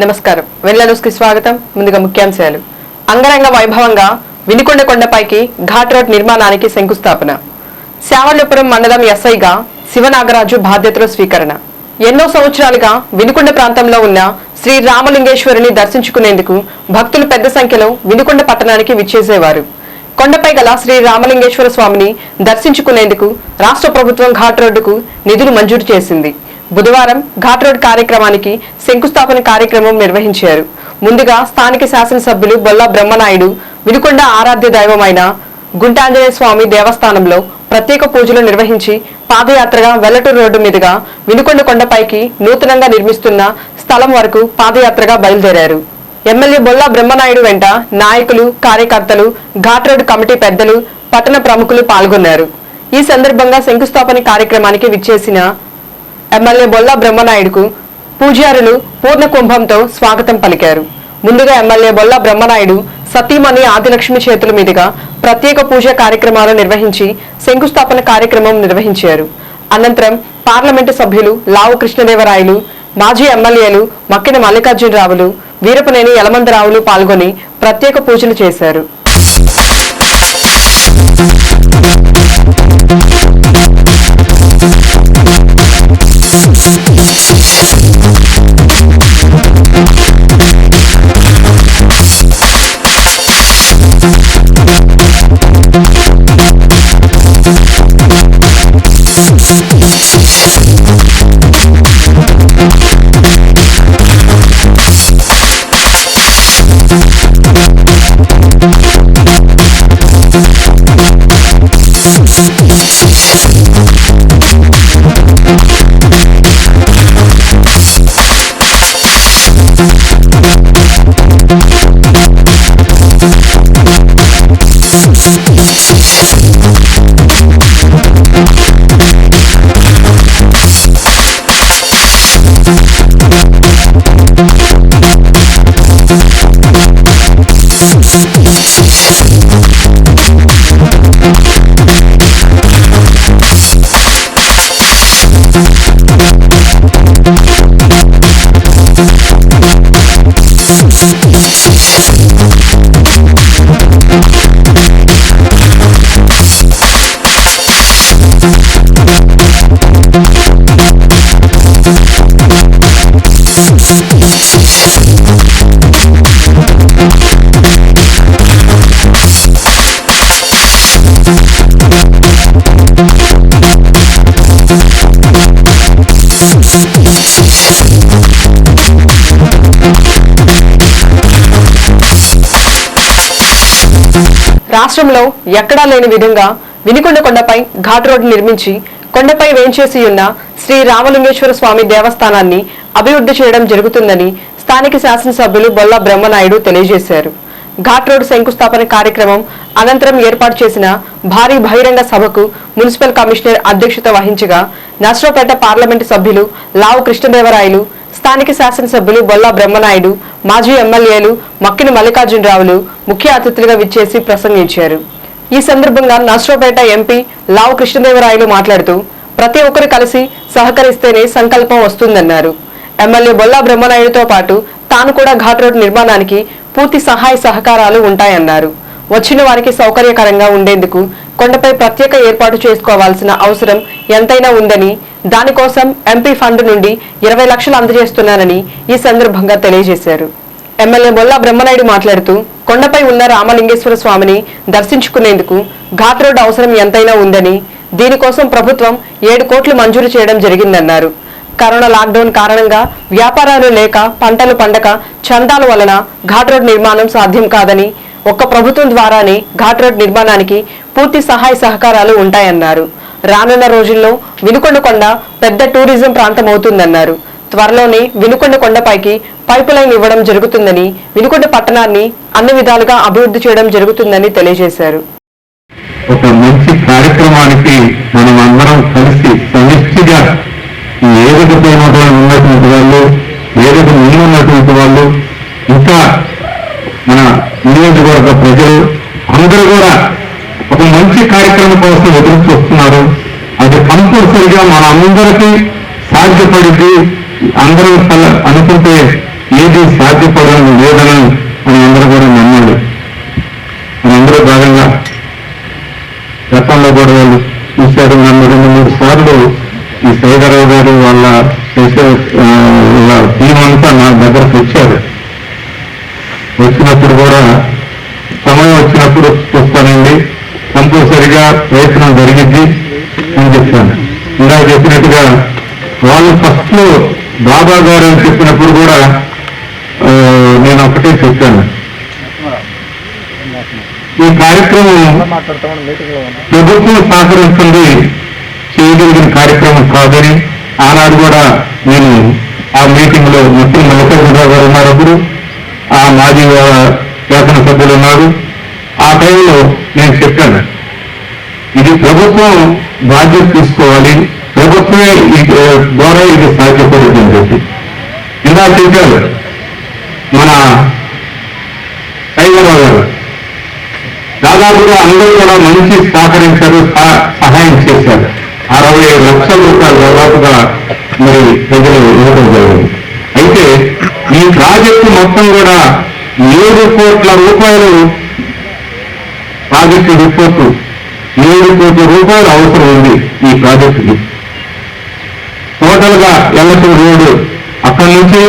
నమస్కారం. వెన్నెల న్యూస్ కి స్వాగతం. ముందుగా ముఖ్యాంశాలు. అంగరంగ వైభవంగా వినుకొండ కొండపైకి ఘాట్ రోడ్ నిర్మాణానికి శంకుస్థాపన. శావల్యపురం మండలం ఎస్ఐగా శివనాగరాజు బాధ్యతలు స్వీకరణ. ఎన్నో సంవత్సరాలుగా వినుకొండ ప్రాంతంలో ఉన్న శ్రీ రామలింగేశ్వరుని దర్శించుకునేందుకు భక్తులు పెద్ద సంఖ్యలో వినుకొండ పట్టణానికి విచ్చేసేవారు. కొండపై గల శ్రీ రామలింగేశ్వర స్వామిని దర్శించుకునేందుకు రాష్ట్ర ప్రభుత్వం ఘాట్ రోడ్డుకు నిధులు మంజూరు చేసింది. బుధవారం ఘాట్ రోడ్ కార్యక్రమానికి శంకుస్థాపన కార్యక్రమం నిర్వహించారు. ముందుగా స్థానిక శాసనసభ్యులు బొల్లా బ్రహ్మనాయుడు వినుకొండ ఆరాధ్య దైవమైన గుంటాంజనేయ స్వామి దేవస్థానంలో ప్రత్యేక పూజలు నిర్వహించి పాదయాత్రగా వెల్లటూరు రోడ్డు మీదుగా వినుకొండ కొండపైకి నూతనంగా నిర్మిస్తున్న స్థలం వరకు పాదయాత్రగా బయలుదేరారు. ఎమ్మెల్యే బొల్లా బ్రహ్మనాయుడు వెంట నాయకులు, కార్యకర్తలు, ఘాట్ రోడ్ కమిటీ పెద్దలు, పట్టణ ప్రముఖులు పాల్గొన్నారు. ఈ సందర్భంగా శంకుస్థాపన కార్యక్రమానికి విచ్చేసిన ఎమ్మెల్యే బొల్లా బ్రహ్మనాయుడుకు పూజారులు పూర్ణ కుంభంతో స్వాగతం పలికారు. ముందుగా ఎమ్మెల్యే బొల్లా బ్రహ్మనాయుడు సతీమణి ఆదిలక్ష్మి చేతుల మీదుగా ప్రత్యేక పూజ కార్యక్రమాలు నిర్వహించి శంకుస్థాపన కార్యక్రమం నిర్వహించారు. అనంతరం పార్లమెంటు సభ్యులు లావు కృష్ణదేవరాయలు, మాజీ ఎమ్మెల్యేలు మక్కిన మల్లికార్జునరావులు, వీరపనేని యలమందరావులు పాల్గొని ప్రత్యేక పూజలు చేశారు. రాష్ట్రంలో ఎక్కడా లేని విధంగా వినుకొండ కొండపై ఘాట్ రోడ్డు నిర్మించి కొండపై వేంచేసి ఉన్న శ్రీ రామలింగేశ్వర స్వామి దేవస్థానాన్ని అభివృద్ధి చేయడం జరుగుతుందని స్థానిక శాసనసభ్యులు బొల్లా బ్రహ్మనాయుడు తెలియజేశారు. ఘాట్ రోడ్ శంకుస్థాపన కార్యక్రమం అనంతరం ఏర్పాటు చేసిన భారీ బహిరంగ సభకు మున్సిపల్ కమిషనర్ అధ్యక్షత వహించగా నర్సరావుపేట పార్లమెంటు సభ్యులు లావు కృష్ణదేవరాయలు, స్థానిక శాసనసభ్యులు బొల్లా బ్రహ్మనాయుడు, మాజీ ఎమ్మెల్యేలు మక్కిన మల్లికార్జునరావులు ముఖ్య అతిథులుగా విచ్చేసి ప్రసంగించారు. ఈ సందర్భంగా నర్సరావుపేట ఎంపీ లావు కృష్ణదేవరాయలు మాట్లాడుతూ ప్రతి ఒక్కరు కలిసి సహకరిస్తేనే సంకల్పం వస్తుందన్నారు. ఎమ్మెల్యే బొల్లా బ్రహ్మనాయుడుతో పాటు తాను కూడా ఘాట్ రోడ్ నిర్మాణానికి పూర్తి సహాయ సహకారాలు ఉంటాయన్నారు. వచ్చిన వారికి సౌకర్యకరంగా ఉండేందుకు కొండపై ప్రత్యేక ఏర్పాటు చేసుకోవాల్సిన అవసరం ఎంతైనా ఉందని, దానికోసం ఎంపీ ఫండ్ నుండి 20 లక్షలు అందజేస్తున్నానని ఈ సందర్భంగా తెలియజేశారు. ఎమ్మెల్యే బొల్లా బ్రహ్మనాయుడు మాట్లాడుతూ కొండపై ఉన్న రామలింగేశ్వర స్వామిని దర్శించుకునేందుకు ఘాట్ రోడ్ అవసరం ఎంతైనా ఉందని, దీనికోసం ప్రభుత్వం 7 కోట్లు మంజూరు చేయడం జరిగిందన్నారు. కరోనా లాక్డౌన్ కారణంగా వ్యాపారాలు లేక, పంటలు పండక, చందాల వలన ఘాట్ రోడ్ నిర్మాణం సాధ్యం కాదని, ఒక్క ప్రభుత్వం ద్వారానే ఘాట్ రోడ్ నిర్మాణానికి పూర్తి సహాయ సహకారాలు ఉంటాయన్నారు. రానున్న రోజుల్లో వినుకొండ కొండ పెద్ద టూరిజం ప్రాంతం అవుతుందన్నారు. త్వరలోనే వినుకొండ కొండపైకి పైపు లైన్ ఇవ్వడం జరుగుతుందని, వినుకొండ పట్టణాన్ని అన్ని విధాలుగా అభివృద్ధి చేయడం జరుగుతుందని తెలియజేశారు. ఒక మంచి కార్యక్రమానికి మనం అందరం కలిసి సమిష్టిగా ఏదైతే ఉన్నటువంటి వాళ్ళు, ఏదైతే ఉన్నటువంటి వాళ్ళు, ఇంకా మన నియోజకవర్గ ప్రజలు అందరూ కూడా ఒక మంచి కార్యక్రమం కోసం ఎదురు చూస్తున్నారు. అది కంపల్సరిగా మన అందరికీ సాధ్యపడింది. అందరూ అనుకుంటే ఏది సాధ్యపడడం లేదని మనం అందరూ కూడా నమ్మాలి. మనందరూ భాగంగా గతంలో కూడా వాళ్ళు చూశారు. నన్ను 2-3 సార్లు ఈ సైదరావు గారు వాళ్ళ టీం అంతా నా దగ్గరకు వచ్చారు. వచ్చినప్పుడు కూడా సమయం వచ్చినప్పుడు చూస్తానండి, కంపల్సరిగా ప్రయత్నం జరిగింది అని చెప్పాను. ఇలా చెప్పినట్టుగా వాళ్ళు ఫస్ట్ లో బాబా గారు అని చెప్పినప్పుడు కూడా నేను ఒకటే చెప్పాను, ఈ కార్యక్రమం ప్రభుత్వం సహకరిస్తుంది, చేయగలిగిన కార్యక్రమం కాదని. ఆనాడు కూడా నేను ఆ మీటింగ్ లో మొత్తం మల్లికార్జునరావు గారు ఉన్నారు, అప్పుడు ఆ మాజీ శాసనసభ్యులు ఉన్నారు. ఆ టైంలో నేను చెప్పాను, ఇది ప్రభుత్వం బాధ్యత తీసుకోవాలి, ప్రభుత్వమే ద్వారా ఇది సాధ్యపడుతుంది అని చెప్పి. ఇలా చెప్పారు మన సైదరావు గారు. దాదాపుగా అందరూ కూడా మంచి సహకరించారు, సహాయం చేశారు. 60 లక్షల రూపాయలు దాదాపుగా మరి ప్రజలు ఇవ్వడం జరిగింది. అయితే ఈ ప్రాజెక్టు మొత్తం కూడా 7 కోట్ల రూపాయలు ప్రాజెక్టు రిపోర్టు, 7 కోట్ల రూపాయలు అవసరం ఉంది ఈ ప్రాజెక్టుకి. టోటల్ గా ఎల్లటూరు రోడ్డు అక్కడి నుంచి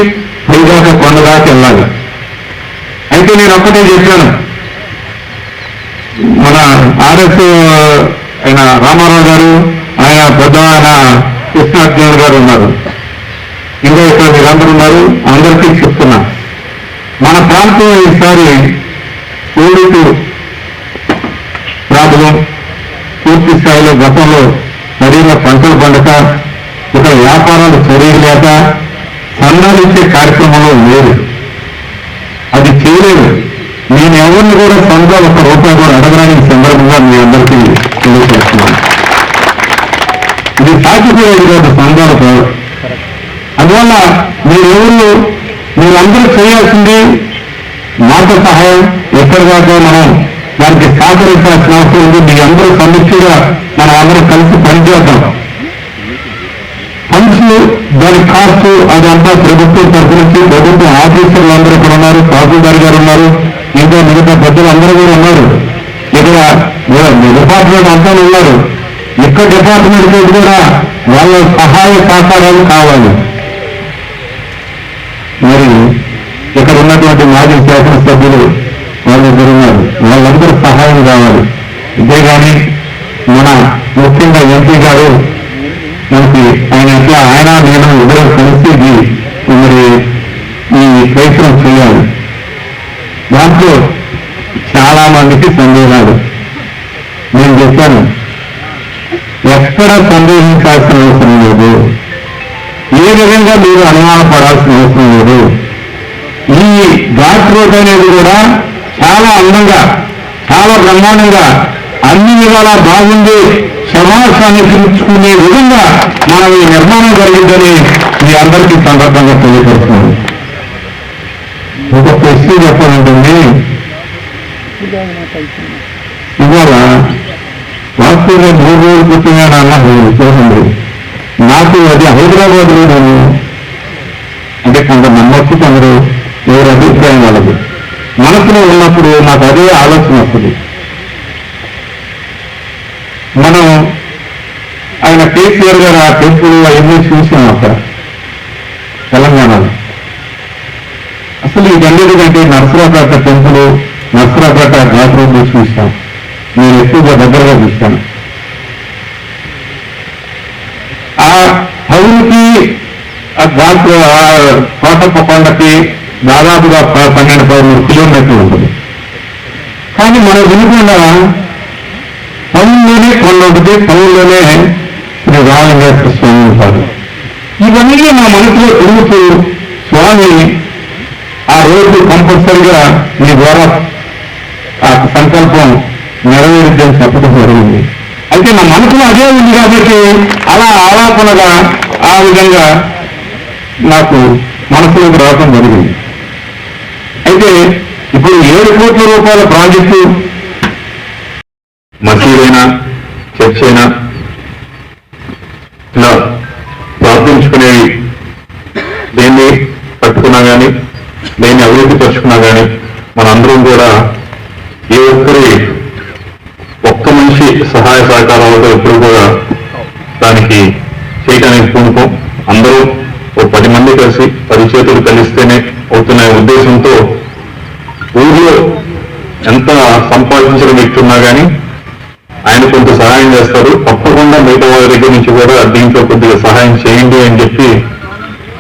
పైదాకా కొండ దాకా వెళ్ళాలి. అయితే నేను ఒక్కటే చెప్పాను, మన ఆర్ఎస్ ఆయన రామారావు గారు, ఆయన పెద్ద ఆయన కృష్ణార్జున గారు ఉన్నారు, ఇంకా ఇక్కడ మీరందరూ ఉన్నారు, అందరికీ చెప్తున్నా, మన ప్రాంతం ఈసారి కోవిడ్ ప్రాబ్లం పూర్తి స్థాయిలో గతంలో సరైన పంటలు పండక, ఇక వ్యాపారాలు సరిగలేక సన్నాలించే కార్యక్రమంలో లేదు, అది చేయలేదు. నేను ఎవరిని కూడా సొంత ₹1 కూడా అడగడానికి సందర్భంగా మీ అందరికీ తెలియజేస్తున్నాను. ఇది సాధ్యపడేది కాదు సంఘాలతో. అందువల్ల మీరందరూ చేయాల్సింది మాట సహాయం. ఎక్కడిదాకా మనం దానికి సహకరించాల్సిన అవసరం ఉంది. మీ అందరూ సమిష్టిగా మనం అందరం కలిసి పనిచేద్దాం. ఫండ్స్ దాని కాస్ట్ అదంతా ప్రభుత్వం తరఫు నుంచి, ప్రభుత్వం ఆఫీసర్లు అందరూ ఇక్కడ ఉన్నారు, తహసీల్దార్ గారు ఉన్నారు, ఇంకా మిగతా పెద్దలు అందరూ కూడా ఉన్నారు. ఇక్కడ డిపార్ట్మెంట్ అంతా ఉన్నారు. ఇక్కడ డిపార్ట్మెంట్ కూడా వాళ్ళ సహాయ సహకారాలు కావాలి. మరి ఇక్కడ ఉన్నటువంటి మాజీ శాసనసభ్యులు వాళ్ళు ఉన్నారు, వాళ్ళందరూ సహాయం కావాలి. అంతేగాని మన ముఖ్యంగా ఎంపీ గారు మనకి ఆయన నేను ఇద్దరు కలిసి మరి ఈ ప్రయత్నం చేయాలి. దాంట్లో చాలా మందికి సందేహాలు. నేను చెప్పాను, ఎక్కడ సందేహించాల్సిన అవసరం లేదు, ఏ విధంగా మీరు అనుమానపడాల్సిన అవసరం లేదు. ఈ ఘాట్ రోడ్ అనేది కూడా చాలా అందంగా, చాలా బ్రహ్మాండంగా, అన్ని విధాలా బాగుంది, సమావేశాన్ని పిలుచుకునే విధంగా మనం ఈ నిర్మాణం జరిగిందని మీ అందరికీ సందర్భంగా తెలియపరుస్తున్నాను. ఒక ప్రశ్న చెప్పాలంటుంది, ఇవాళ వాస్తవంగా 3 రోజుల క్రితమే చూడండి, నాకు అది హైదరాబాద్ లో నేను అంటే కొంత నమ్మొచ్చు, కొందరు ఎవరి అభిప్రాయం వాళ్ళది మనసులో ఉన్నప్పుడు నాకు అదే ఆలోచన వస్తుంది. మనం ఆయన కేసీఆర్ గారు ఆ టెంపుల్ అవన్నీ చూసాం అక్కడ తెలంగాణలో. అసలు ఇదన్నిటికంటే నర్సరాపేట టెంపుల్, నర్సరాపేట ఘాట్ రోడ్లు చూస్తాం, నేను ఎక్కువగా దగ్గరగా చూస్తాను. ఆ టౌన్కి ఆ ఘాట్ కోటప్ప కొండకి దాదాపుగా 12-13 కిలోమీటర్లు ఉంటుంది. కానీ మనం వినకుండా టౌన్లోనే కొండ ఉంటుంది, టౌన్లోనే శ్రీ రామలింగేశ్వర స్వామి ఉంటారు. ఇవన్నీ నా మనసులో తిరుగుతూ స్వామి ఆ రోజు కంపల్సరిగా మీ ద్వారా ఆ సంకల్పం నెరవేరుద్దని చెప్పడం జరిగింది. అయితే నా మనసులో అదే ఉంది కాబట్టి అలా ఆలాపనగా ఆ విధంగా నాకు మనసులోకి రావడం జరిగింది. అయితే ఇప్పుడు 7 కోట్ల రూపాయల ప్రాజెక్టు మసీదైనా చర్చ్ అయినా ఇలా ప్రార్థించుకునేవి దేన్ని పట్టుకున్నా కానీ ఏ ఒక్క మనిషి సహాయ సహకారాలతో ఎప్పుడు కూడా దానికి చేయడానికి పూనుకోం. అందరూ ఓ 10 మంది కలిసి 10 చేతులు కలిస్తేనే అవుతున్న ఉద్దేశంతో ఊళ్ళో ఎంత సంపాదించిన వ్యక్తి ఉన్నా కానీ ఆయన కొంత సహాయం చేస్తారు. తప్పకుండా మిగతా వారి దగ్గర నుంచి కూడా దీంట్లో కొద్దిగా సహాయం చేయండి అని చెప్పి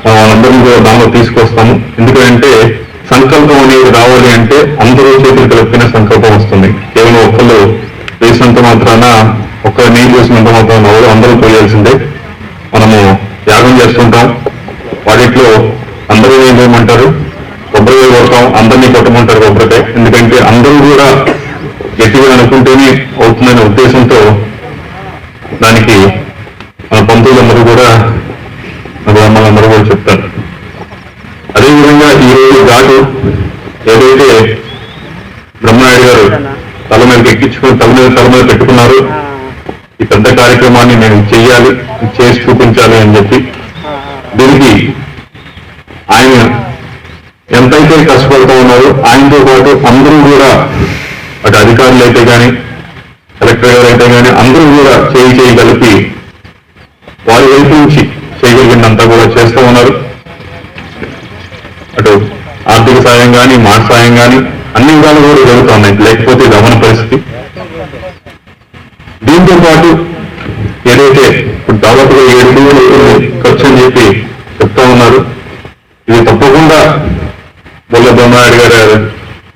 వాళ్ళందరినీ కూడా దానిలో తీసుకొస్తాము. ఎందుకంటే సంకల్పం అనేది రావాలి అంటే అందరూ చేతులు కలిపిన సంకల్పం వస్తుంది. కేవలం ఒక్కళ్ళు వేసినంత మాత్రాన ఒక్క నీళ్ళు వేసినంత మాత్రాన అందరూ పోయాల్సిందే. మనము యాగం చేస్తుంటాం, వాటిలో అందరూ ఏం చేయమంటారు, కొబ్బరికాయ కొడతాం, అందరినీ కొట్టమంటారు కొబ్బరికాయ. ఎందుకంటే అందరూ కూడా గట్టిగా అనుకుంటేనే అవుతుందనే ఉద్దేశంతో దానికి మన పంతులందరూ కూడా బ్రాహ్మణులందరూ కూడా చెప్తారు. అదేవిధంగా ఈరోజు ఘాటు ఏదైతే బ్రహ్మనాయుడు గారు తల మీద ఎక్కించుకుని తల మీద పెట్టుకున్నారు, ఈ పెద్ద కార్యక్రమాన్ని నేను చెయ్యాలి, చేసి చూపించాలి అని చెప్పి దీనికి ఆయన ఎంతైతే కష్టపడుతూ ఉన్నారో ఆయనతో పాటు అందరూ కూడా అటు అధికారులు అయితే కానీ కలెక్టర్ గారు అయితే కానీ అందరూ కూడా చేయి కలిపి వారి వైపు నుంచి చేయగలిగినంతా కూడా చేస్తూ ఉన్నారు. అటు ఆర్థిక సాయం కానీ మాట సాయం కానీ అన్ని విధాలు కూడా జరుగుతున్నాయి. లేకపోతే గమన పరిస్థితి. దీంతో పాటు ఏదైతే ఇప్పుడు దాదాపుగా 7 కోట్లు ఖర్చు అని చెప్పి చెప్తా ఉన్నారు, ఇది తప్పకుండా బొల్ల బ్రహ్మనాయుడు గారి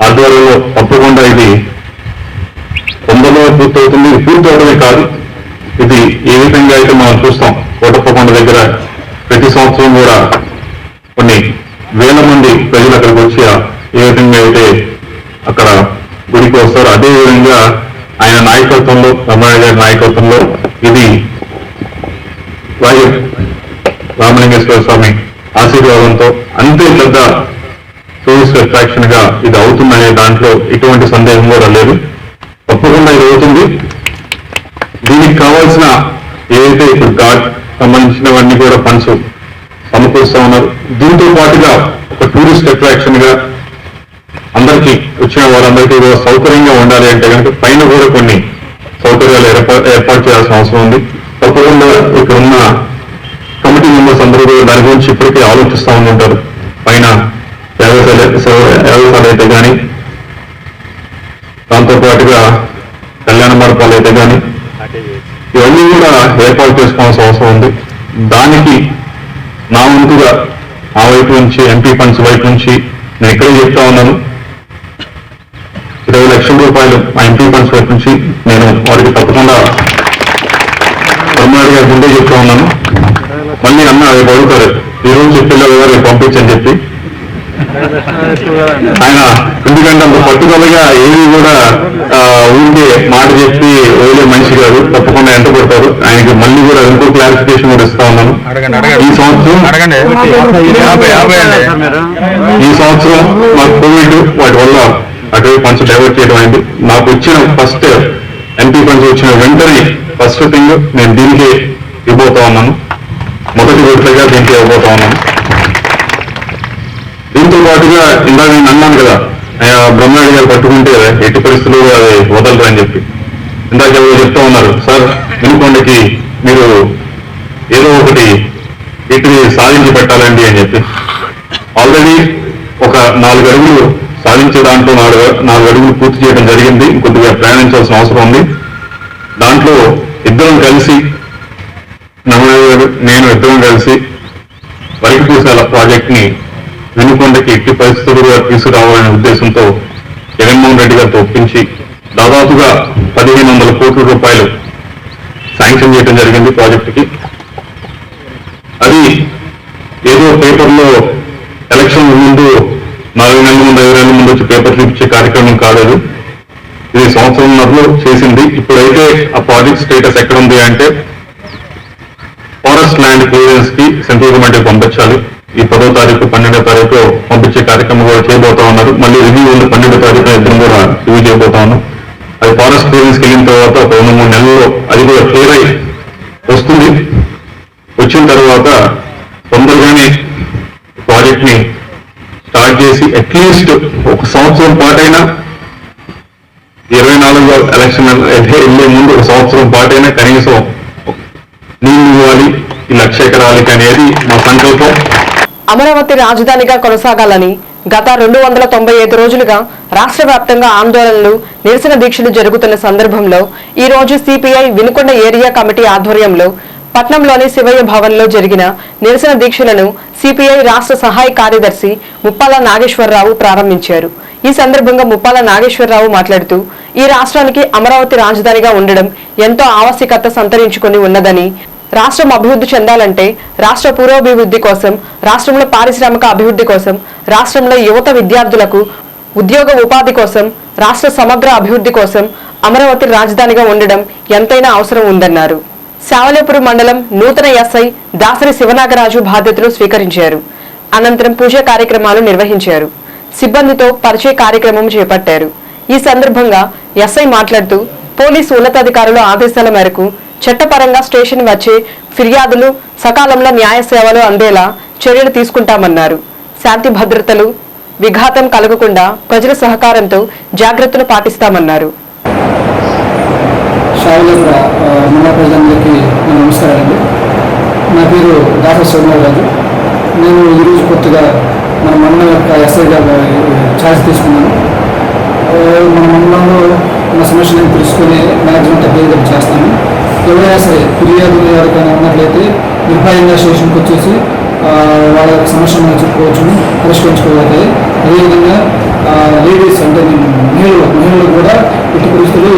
ఆధ్వర్యంలో తప్పకుండా ఇది తొందరలో పూర్తవుతుంది. ఇది పూర్తవడమే కాదు, ఇది ఏ విధంగా అయితే మనం చూస్తాం కోటప్పకొండ దగ్గర ప్రతి సంవత్సరం కూడా కొన్ని వేల మంది ప్రజలు అక్కడికి వచ్చి ఏ విధంగా అయితే అక్కడ గుడికి వస్తారో అదే విధంగా ఆయన నాయకత్వంలో బ్రహ్మనాయుడు గారి నాయకత్వంలో ఇది రామలింగేశ్వర స్వామి ఆశీర్వాదంతో అంతే పెద్ద టూరిస్ట్ అట్రాక్షన్ గా ఇది అవుతుందనే దాంట్లో ఎటువంటి సందేహం కూడా లేదు. తప్పకుండా ఇది అవుతుంది. దీనికి కావాల్సిన ఏదైతే ఇప్పుడు ఘాట్ సంబంధించినవన్నీ కూడా ఫండ్స్ సమకూరుస్తా ఉన్నారు. దీంతో పాటుగా ఒక టూరిస్ట్ అట్రాక్షన్ గా అందరికీ వచ్చిన వారందరికీ కూడా సౌకర్యంగా ఉండాలి అంటే కనుక పైన కూడా కొన్ని సౌకర్యాలు ఏర్పాటు చేయాల్సిన అవసరం ఉంది. తప్పకుండా ఇక్కడ ఉన్న కమిటీ మెంబర్స్ అందరూ కూడా దాని గురించి ఇప్పటికే ఆలోచిస్తూ ఉంటారు. పైన యాగశాల అయితే కానీ దాంతో పాటుగా కళ్యాణ మండపాలు అయితే కానీ ఇవన్నీ కూడా ఏర్పాటు చేసుకోవాల్సిన అవసరం ఉంది. దానికి నా వంతుగా ఆ వైపు నుంచి ఎంపీ ఫండ్స్ వైపు నుంచి నేను ఇక్కడే చెప్తా ఉన్నాను, 20 లక్షల రూపాయలు ఆ ఎంపీ ఫండ్స్ వైపు నుంచి నేను వారికి తప్పకుండా బ్రహ్మనాయుడు గారి ముందే చెప్తా ఉన్నాను. మళ్ళీ అన్న రేపు అడుగుతారు ఈ రోజు పిల్లలు రేపు పంపించని చెప్పి ఆయన. ఎందుకంటే అంత పట్టుదలగా ఏవి కూడా ఊరికే మాట చెప్పి ఓలే మనిషి కాదు, తప్పకుండా ఎంట పడతారు. ఆయనకి మళ్ళీ కూడా ఇంకో క్లారిఫికేషన్ కూడా ఇస్తా ఉన్నాను. ఈ సంవత్సరం మాకు కోవిడ్ వాటి వల్ల అటువైపు ఫండ్స్ డైవర్ట్ చేయడం అయింది. నాకు వచ్చిన ఫస్ట్ ఎంపీ ఫండ్స్ వచ్చిన వెంటనే ఫస్ట్ థింగ్ నేను దీనికే ఇవ్వబోతా ఉన్నాను. మొదటి విడతగా దీనికి ఇవ్వబోతా ఉన్నాను. దీంతో పాటుగా ఇందాక నేను అన్నాను కదా, బ్రహ్మనాయుడు గారు పట్టుకుంటే ఎట్టి పరిస్థితులు అది వదలరు అని చెప్పి. ఇందాక ఎవరు చెప్తా ఉన్నారు, సార్ వినుకొండకి మీరు ఏదో ఒకటి ఇటు సాధించి పెట్టాలండి అని చెప్పి. ఆల్రెడీ ఒక 4 అడుగులు సాధించే దాంట్లో 4 అడుగులు పూర్తి చేయడం జరిగింది. కొద్దిగా ప్రయాణించాల్సిన అవసరం ఉంది. దాంట్లో ఇద్దరం కలిసి నేను ఇద్దరం కలిసి వరికిపూసాల ప్రాజెక్ట్ ని వినుకొండకి ఎట్టి పరిస్థితులుగా తీసుకురావాలనే ఉద్దేశంతో జగన్మోహన్ రెడ్డి గారితో ఒప్పించి దాదాపుగా 1500 కోట్ల రూపాయలు శాంక్షన్ చేయడం జరిగింది ప్రాజెక్టుకి. అది ఏదో పేపర్లో ఎలక్షన్ ముందు 4 నెలల ముందు 5 నెలల ముందు వచ్చి పేపర్ చూపించే కార్యక్రమం కాలేదు. ఇది సంవత్సరంలో చేసింది. ఇప్పుడైతే ఆ ప్రాజెక్ట్ స్టేటస్ ఎక్కడ ఉంది అంటే ఫారెస్ట్ ల్యాండ్ క్లియరెన్స్ కి సెంట్రల్ గవర్నమెంట్ పంపించాలి. ఈ 10వ తారీఖు 12వ తారీఖు పంపించే కార్యక్రమం కూడా చేయబోతా ఉన్నారు. మళ్ళీ రివ్యూ ఉంది 12వ తారీఖున ఇద్దరం కూడా రివ్యూ చేయబోతా ఉన్నాం. అది ఫారెస్ట్ క్లియరెన్స్ వెళ్ళిన తర్వాత ఒక 2-3 నెలల్లో అది కూడా క్లియర్ అయి వస్తుంది. వచ్చిన తర్వాత తొందరగానే ప్రాజెక్ట్ ని స్టార్ట్ చేసి అట్లీస్ట్ 1 సంవత్సరం పాటైనా 2024 ఎలక్షన్ వెళ్ళే ముందు ఒక సంవత్సరం పాటైనా కనీసం నీళ్లు ఇవ్వాలి, ఈ 1,00,000 ఎకరాలకి అనేది మా సంకల్పం. అమరావతి రాజధానిగా కొనసాగాలని గత 295 రోజులుగా రాష్ట్ర వ్యాప్తంగా ఆందోళనలు, నిరసన దీక్షలు జరుగుతున్న సందర్భంలో ఈ రోజు సిపిఐ వినుకొండ ఏరియా కమిటీ ఆధ్వర్యంలో పట్నంలోని శివయ్య భవన్లో జరిగిన నిరసన దీక్షలను సిపిఐ రాష్ట్ర సహాయ కార్యదర్శి ముప్పాల నాగేశ్వరరావు ప్రారంభించారు. ఈ సందర్భంగా ముప్పాల నాగేశ్వరరావు మాట్లాడుతూ ఈ రాష్ట్రానికి అమరావతి రాజధానిగా ఉండడం ఎంతో ఆవశ్యకత సంతరించుకొని ఉన్నదని, రాష్ట్రం అభివృద్ధి చెందాలంటే రాష్ట్ర పురోభివృద్ధి కోసం, రాష్ట్రంలో పారిశ్రామిక అభివృద్ధి కోసం, రాష్ట్రంలో యువత విద్యార్థులకు ఉద్యోగ ఉపాధి కోసం, రాష్ట్ర సమగ్ర అభివృద్ధి కోసం అమరావతి రాజధానిగా ఉండడం ఎంతైనా అవసరం ఉందన్నారు. శావలేపురం మండలం నూతన ఎస్ఐ దాసరి శివనాగరాజు బాధ్యతలు స్వీకరించారు. అనంతరం పూజా కార్యక్రమాలు నిర్వహించారు. సిబ్బందితో పరిచయ కార్యక్రమం చేపట్టారు. ఈ సందర్భంగా ఎస్ఐ మాట్లాడుతూ పోలీసు ఉన్నతాధికారుల ఆదేశాల మేరకు చట్టపరంగా స్టేషన్ వచ్చే ఫిర్యాదులు సకాలంలో న్యాయ సేవలు అందేలా చర్యలు తీసుకుంటామన్నారు. శాంతి భద్రతలు విఘాతం కలగకుండా ప్రజల సహకారంతో జాగ్రత్తలు పాటిస్తామన్నారు. మండల ప్రజలందరికీ నమస్కారాలండి. నా పేరు దాసరి శివనాగరాజు. నేను ఈరోజు కొత్తగా మన మండలం యొక్క ఎస్ఐగా ఛార్జ్ తీసుకున్నాను. మన మండలంలో మన సమస్యలను తెలుసుకుని మేనేజ్మెంట్ అభ్యర్థం చేస్తాను. ఎవరైనా సరే ఫిర్యాదులు ఎవరికైనా ఉన్నట్లయితే నిర్భయంగా స్టేషన్కి వచ్చేసి వాళ్ళ సమస్యలను చెప్పుకోవచ్చును, పరిష్కరించుకోవాలి. అదేవిధంగా లేడీస్ అంటే మహిళలు కూడా ఎట్టి పరిస్థితులు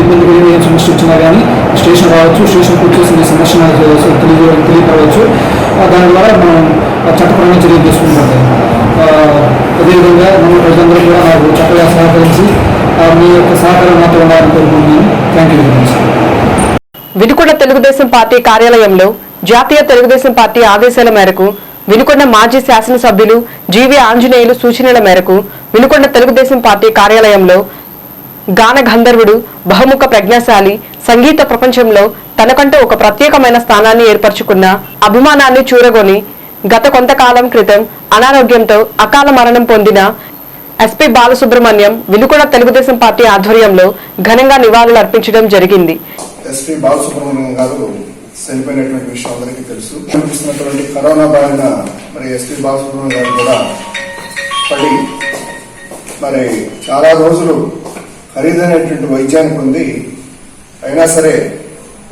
ఇబ్బంది కలిగిన ఏ సమస్య వచ్చినా కానీ స్టేషన్ రావచ్చు, స్టేషన్కి వచ్చేసి మీ సమస్యను తెలియపరవచ్చు. దాని ద్వారా మనం చట్టపరంగా చర్యలు తీసుకుంటుంది. అదేవిధంగా మన ప్రజలందరూ కూడా నాకు చక్కగా సహకరించి మీ యొక్క సహకారం మాత్రం ఉండాలని కోరుకుంటున్నాను. Thank you very much. Vinukonda Telugu Desam party కార్యాలయంలో జాతీయ తెలుగుదేశం పార్టీ ఆదేశాల మేరకు వినుకొండ మాజీ శాసనసభ్యులు జీవి ఆంజనేయులు సూచనల మేరకు వినుకొండ తెలుగుదేశం పార్టీ కార్యాలయంలో గాన గంధర్వుడు, బహుముఖ ప్రజ్ఞాశాలి, సంగీత ప్రపంచంలో తనకంటూ ఒక ప్రత్యేకమైన స్థానాన్ని ఏర్పరచుకున్న, అభిమానాన్ని చూరగొని గత కొంతకాలం క్రితం అనారోగ్యంతో అకాల మరణం పొందిన ఎస్పీ బాలసుబ్రహ్మణ్యం వినుకొండ తెలుగుదేశం పార్టీ ఆధ్వర్యంలో ఘనంగా నివాళులు అర్పించడం జరిగింది. ఎస్పీ బాలసుబ్రహ్మణ్యం గారు చనిపోయినటువంటి విషయం అందరికీ తెలుసు. కనిపిస్తున్నటువంటి కరోనా బారిన మరి ఎస్పీ బాలసుబ్రహ్మణ్యం గారు కూడా పడి మరి చాలా రోజులు ఖరీదైనటువంటి వైద్యాన్ని పొంది అయినా సరే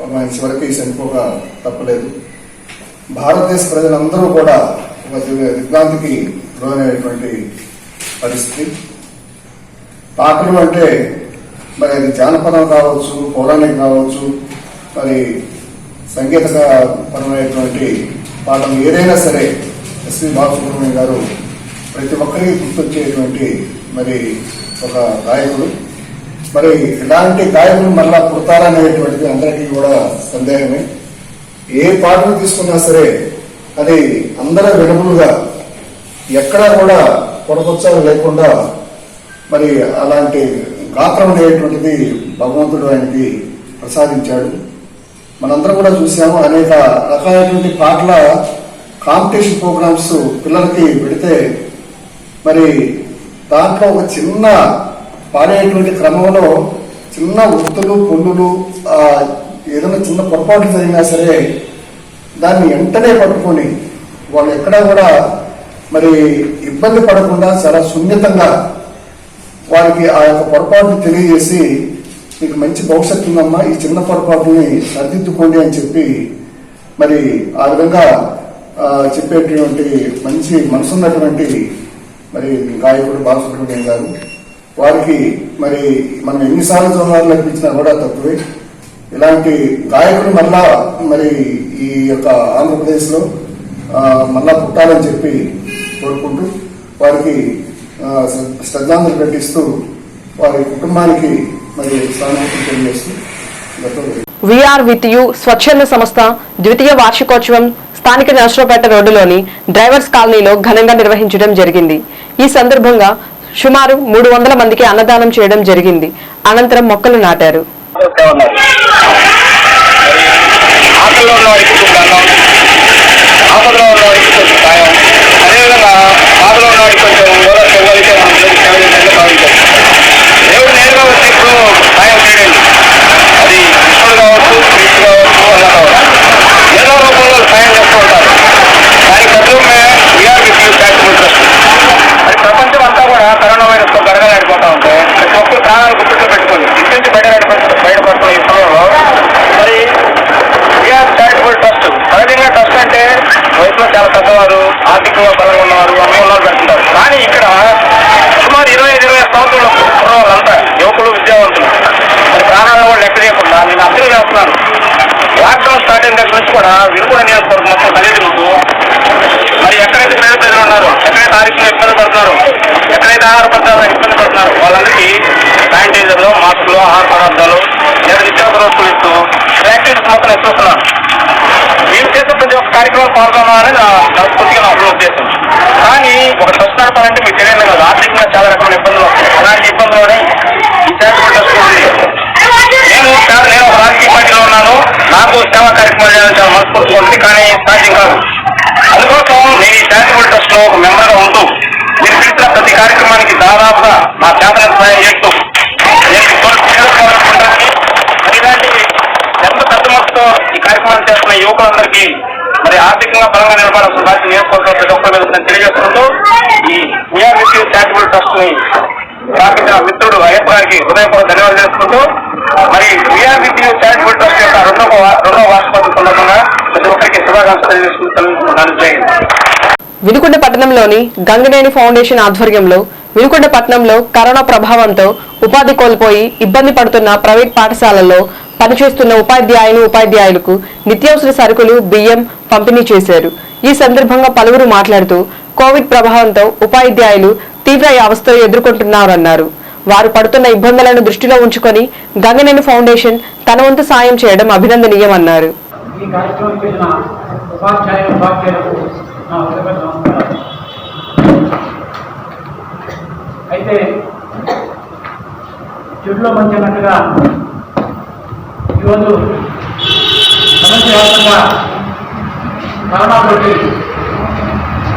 ఆయన చివరికి చనిపోక తప్పలేదు. భారతదేశ ప్రజలందరూ కూడా ఒక దిగ్భ్రాంతికి లోనైనటువంటి పరిస్థితి. పాటలు అంటే మరి అది జానపదం కావచ్చు, పౌరాణిక కావచ్చు, మరి సంగీతపరమైనటువంటి పాటలు ఏదైనా సరే ఎస్పీ బాలసుబ్రహ్మణ్యం గారు ప్రతి ఒక్కరికి గుర్తొచ్చేటువంటి మరి ఒక గాయకుడు. మరి ఇలాంటి గాయకులు మళ్ళా పుడతారనేటువంటిది అందరికీ కూడా సందేహమే. ఏ పాటలు తీసుకున్నా సరే అది అందరూ వినబులుగా ఎక్కడా కూడా పొడకొచ్చాలు లేకుండా మరి అలాంటి గాత్రం అనేటువంటిది భగవంతుడు ఆయనకి ప్రసాదించాడు. మనందరం కూడా చూసాము. అనేక రకాలైనటువంటి పాటల కాంపిటీషన్ ప్రోగ్రామ్స్ పిల్లలకి పెడితే మరి దాంట్లో ఒక చిన్న పాడేటువంటి క్రమంలో చిన్న ఒత్తులు, పొల్లులు, ఏదైనా చిన్న పొరపాట్లు జరిగినా సరే దాన్ని వెంటనే పట్టుకొని వాళ్ళు ఎక్కడా కూడా మరి ఇబ్బంది పడకుండా చాలా సున్నితంగా వారికి ఆ యొక్క పొరపాటును తెలియజేసి మీకు మంచి భవిష్యత్తు ఉందమ్మా, ఈ చిన్న పొరపాటుని సరిదిద్దుకోండి అని చెప్పి మరి ఆ విధంగా చెప్పేటువంటి మంచి మనసున్నటువంటి మరి గాయకుడు బాలసుబ్రహ్మణ్యం గారు. వారికి మరి మనం ఎన్నిసార్లు జోహార్లు అర్పించినా కూడా తక్కువే. ఇలాంటి గాయకులు మళ్ళా మరి ఈ యొక్క ఆంధ్రప్రదేశ్లో మళ్ళా పుట్టాలని చెప్పి కోరుకుంటూ వారికి శ్రద్ధాంజలి ఘటిస్తూ వారి కుటుంబానికి మరి సానుభూతి తెలియజేస్తూ వీఆర్ విత్ యు స్వచ్ఛంద సంస్థ ద్వితీయ వార్షికోత్సవం స్థానిక నర్సరావుపేట రోడ్డులోని డ్రైవర్స్ కాలనీలో ఘనంగా నిర్వహించడం జరిగింది. ఈ సందర్భంగా సుమారు 300 మందికి అన్నదానం చేయడం జరిగింది. అనంతరం మొక్కలు నాటారు. కూడా వినుకొండ నియోజకవర్గం మొత్తం కలిగిస్తూ మరి ఎక్కడైతే పేద ప్రజలు ఉన్నారో, ఎక్కడైతే ఆరోగ్యంలో ఇబ్బంది పడుతున్నారో, ఎక్కడైతే ఆహార పదార్థాలు ఇబ్బంది పడుతున్నారో వాళ్ళందరికీ శానిటైజర్లు, మాస్కులు, ఆహార పదార్థాలు లేదా నిత్యావసర వస్తువులు ఇస్తూ యాక్టివిటీస్ మొత్తం ఇస్తున్నాను. మీరు చేసే ప్రతి ఒక్క కార్యక్రమం పాల్గొనాలని నా పూర్తిగా నా ఉద్దేశం. కానీ ఒక ట్రస్ట్ నడపాలంటే మీకు తెలియదు కదా, ఆర్థికంగా చాలా రకమైన ఇబ్బందులు వస్తాయి. అలాంటి ఇబ్బందుల్లోనే ఈ చారిటబుల్ ట్రస్ట్ ఉంది. నేను ఒక రాజకీయ పార్టీలో ఉన్నాను, నాకు సేవా కార్యక్రమాలు చేయాలని చాలా మనస్ఫూర్తిగా ఉంటుంది, కానీ సాధ్యం కాదు. అందుకోసం నేను ఈ చారిటబుల్ ట్రస్ట్ లో ఒక మెంబర్గా ఉంటూ మీరు పిలిచిన ప్రతి కార్యక్రమానికి దాదాపుగా నా చేతన సహాయం చేస్తూ ఇలాంటి ఎంత పెద్ద మొత్తంతో ఈ కార్యక్రమాలు చేస్తున్న యువకులందరికీ మరి ఆర్థికంగా బలంగా నిలబడాల్సిన బాధ్యత నేర్చుకోవాల్సిన ప్రతి ఒక్కరి మీద నేను తెలియజేసుకుంటూ ఈ వీఆర్విసి చారిటబుల్ ట్రస్ట్ ని స్థాపించిన మిత్రుడు అయ్యప్ప గారికి హృదయపూర్వక ధన్యవాదాలు చేసుకుంటూ మరి వీఆర్విసి చారిటబుల్ ట్రస్ట్ యొక్క రెండవ వార్షికోత్సవం సందర్భంగా ప్రతి ఒక్కరికి శుభాకాంక్షలు తెలియజేసుకుంటున్నాను. వినుకొండ పట్టణంలోని గంగనేని ఫౌండేషన్ ఆధ్వర్యంలో వినుకొండ పట్టణంలో కరోనా ప్రభావంతో ఉపాధి కోల్పోయి ఇబ్బంది పడుతున్న ప్రైవేట్ పాఠశాలల్లో పనిచేస్తున్న ఉపాధ్యాయులకు నిత్యావసర సరుకులు, బియ్యం పంపిణీ చేశారు. ఈ సందర్భంగా పలువురు మాట్లాడుతూ కోవిడ్ ప్రభావంతో ఉపాధ్యాయులు తీవ్ర అవస్థలు ఎదుర్కొంటున్నారన్నారు. వారు పడుతున్న ఇబ్బందులను దృష్టిలో ఉంచుకొని గంగనేని ఫౌండేషన్ తన వంతు సాయం చేయడం అభినందనీయమన్నారు. అయితే చెడులో మంచినట్టుగా ఈరోజు ప్రపంచవ్యాప్తంగా కరోనాతోటి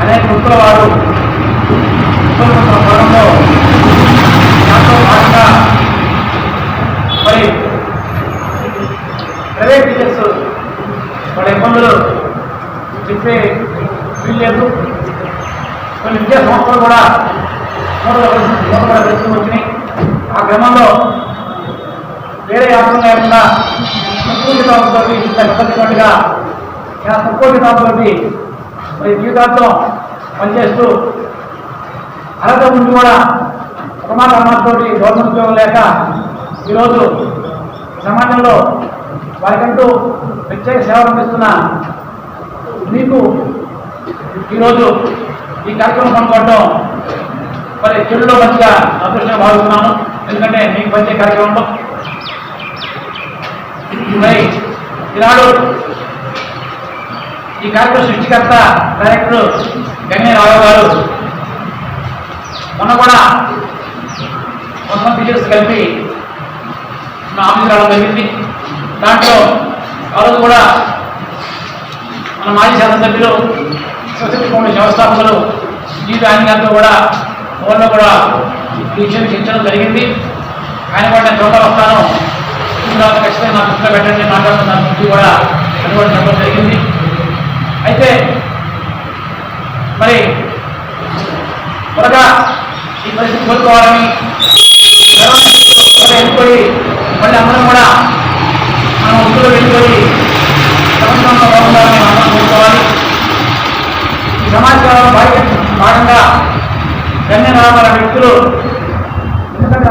అనేక వృత్తుల వారు కాలంలో దాంతో భాగంగా మరి ప్రైవేట్ టీచర్స్ వాళ్ళ ఇబ్బందులు చెప్పే వీల్లేదు. కొన్ని విద్యా సంస్థలు కూడా పరిస్థితులు వచ్చినాయి. ఆ క్రమంలో వేరే వ్యాపారం లేకుండా సంపూర్ణతో ఇబ్బందిగా సంపూర్ణతో మరి జీవితాంతం పనిచేస్తూ అర్హత ముందు కూడా ఒక మాట అన్నతో గవర్నమెంట్ ఉద్యోగం లేక ఈరోజు సమాజంలో వారికంటూ ప్రత్యేక సేవలు అందిస్తున్న మీకు ఈరోజు ఈ కార్యక్రమం పాల్గొనడం మరి చెడులో మంచిగా అదృష్టంగా భావిస్తున్నాను. ఎందుకంటే మీకు వచ్చే కార్యక్రమంలో మరి ఈనాడు ఈ కార్యక్రమం సృష్టికర్త డైరెక్టర్ గంగనేని రావు గారు మొన్న కూడా కొంతమంది టీచర్స్ కలిపి మన ఆఫీస్ రావడం జరిగింది. దాంట్లో ఆ రోజు కూడా మన మాజీ శాసనసభ్యులు సొసైటీ ఫౌండేషన్ వ్యవస్థాపకులు జీవి ఆయన గారితో కూడా ఫోన్లో కూడా ఈ విషయం చర్చడం జరిగింది. ఆయన కూడా నేను త్వరగా వస్తాను, తర్వాత ఖచ్చితంగా నా దృష్టిలో పెట్టండి మాట్లాడుతున్న నుంచి కూడా అనుకోవడం చెప్పడం జరిగింది. అయితే మరి త్వరగా ఈ పరిస్థితి కోరుకోవాలని వెళ్ళిపోయి మళ్ళీ అందరం కూడా మనం ఉద్యోగం వెళ్ళిపోయి సంవత్సరంలో బాగుండాలని మనం కోరుకోవాలి. ఈ సమాచారం భాగంగా గంగనేని రావు గారి వ్యక్తులు ఎందుకంటే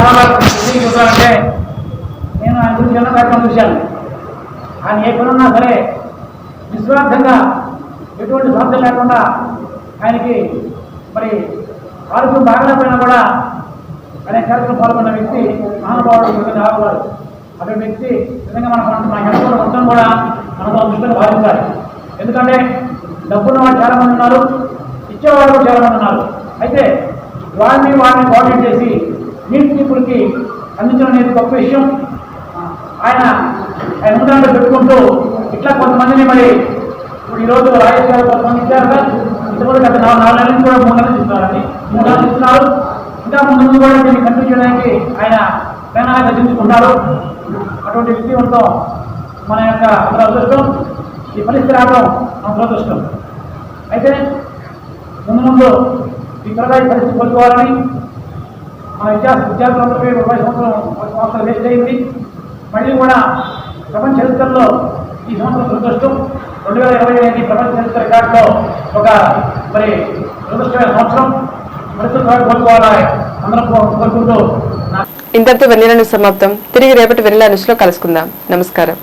చూసానంటే నేను ఆయన గురించి ఎన్నో కార్యక్రమం చూశాను. ఆయన ఏ పనున్నా సరే నిస్వార్థంగా ఎటువంటి స్వార్థం లేకుండా ఆయనకి మరి ఆరోగ్యం బాగలేకపోయినా కూడా అనేక కార్యక్రమం పాల్గొన్న వ్యక్తి మహానుభావుడు రావు గారు. అటువంటి వ్యక్తి నిజంగా మన ఎంతో మొత్తం కూడా మనతో దృష్టిని భావించాలి. ఎందుకంటే డబ్బున్న వాళ్ళు చాలామంది ఉన్నారు, ఇచ్చేవాళ్ళు కూడా చాలామంది ఉన్నారు. అయితే వారిని కోఆర్డినేట్ చేసి నీటి పీపుల్కి అందించడం అనేది గొప్ప విషయం. ఆయన ముందంటే పెట్టుకుంటూ ఇట్లా కొంతమందిని మరి ఇప్పుడు ఈరోజు రాజేష్ గారు కొంతమంది ఇచ్చారు సార్. ఇంతవరకు గత 4 నెలల నుంచి కూడా 3 నెలలు ఇస్తున్నారండి. 3 నెలలు ఇస్తున్నారు. ఇంకా ముందు కూడా దీన్ని కంటిన్యూ చేయడానికి ఆయన ప్రేరణగా చర్చించుకుంటారు. అటువంటి వ్యక్తి ఉండటం మన యొక్క దురదృష్టం. ఈ పరిస్థితి రావడం మన దురదృష్టం. అయితే ముందు ఈ త్వరగా ఈ పరిస్థితి కోరుకోవాలని మన విద్యార్థులందరికీ 20 సంవత్సరాలు వేస్ట్ అయింది. మళ్ళీ కూడా ప్రపంచ చరిత్రలో ఈ సంవత్సరం దురదృష్టం. 2020 ప్రపంచ చరిత్ర రికార్డులో ఒక మరి దురదృష్టమైన సంవత్సరం. పరిస్థితులు కోరుకోవాలని అందరం కోరుకుంటూ ఇంతటితో వెన్నెల న్యూస్ సమాప్తం. తిరిగి రేపటి వెన్నెల న్యూస్లో కలుసుకుందాం. నమస్కారం.